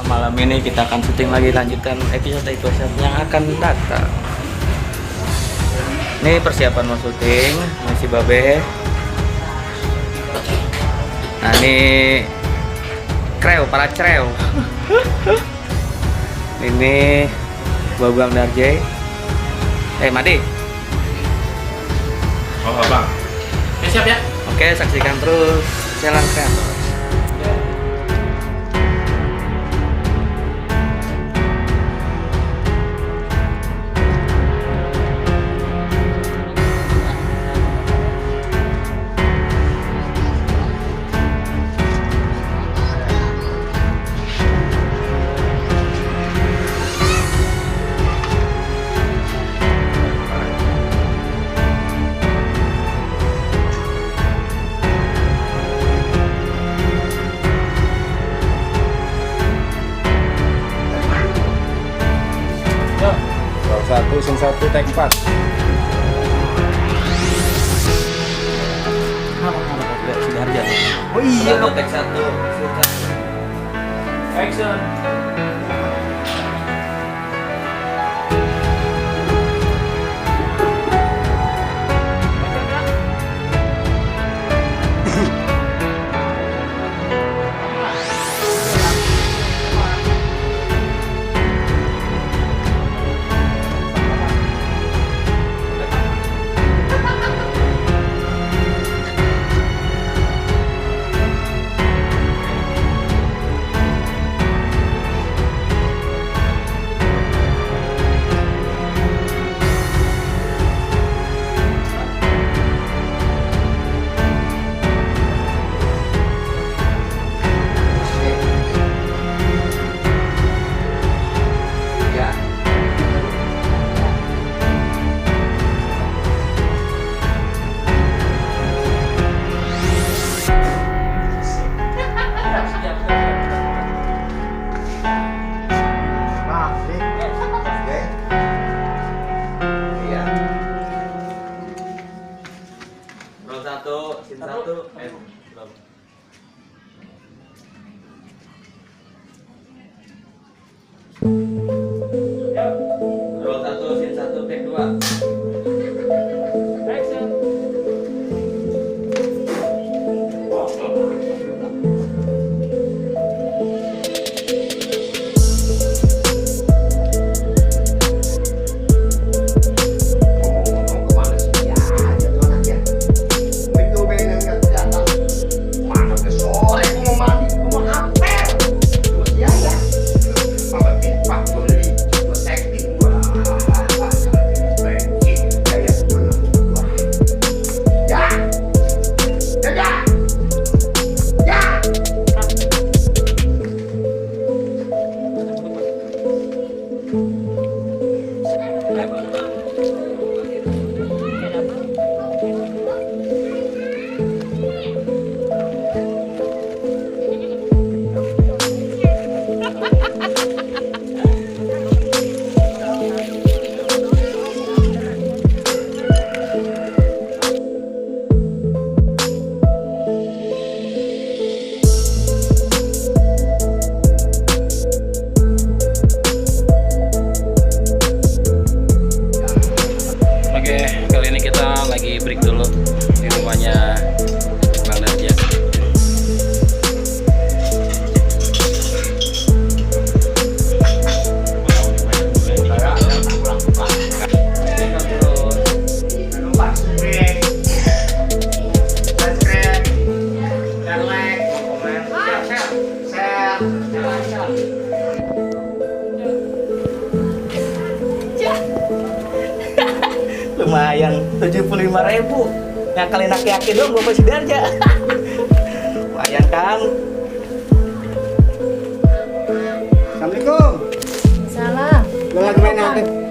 malam ini kita akan syuting lagi, lanjutkan episode yang akan datang. Ini persiapan mau syuting, ini si Babe. Nah ini para crew. Ini Babang Darjay. Madi. Oh, Bang. Oke, siap ya? Oke, saksikan terus. Jalankan. Satu, scene satu, take 4. Oh iya, take 1. Action. Roll 1, scene 1. Belum. Roll 1, scene 1, take 2. Kali ini kita lagi break dulu di rumahnya Bang Darja. Lumayan 75.000 ngakalin aki-aki dong gue masih Darja. Lumayan kan. Assalamualaikum. Salah. Lo lagi main apa?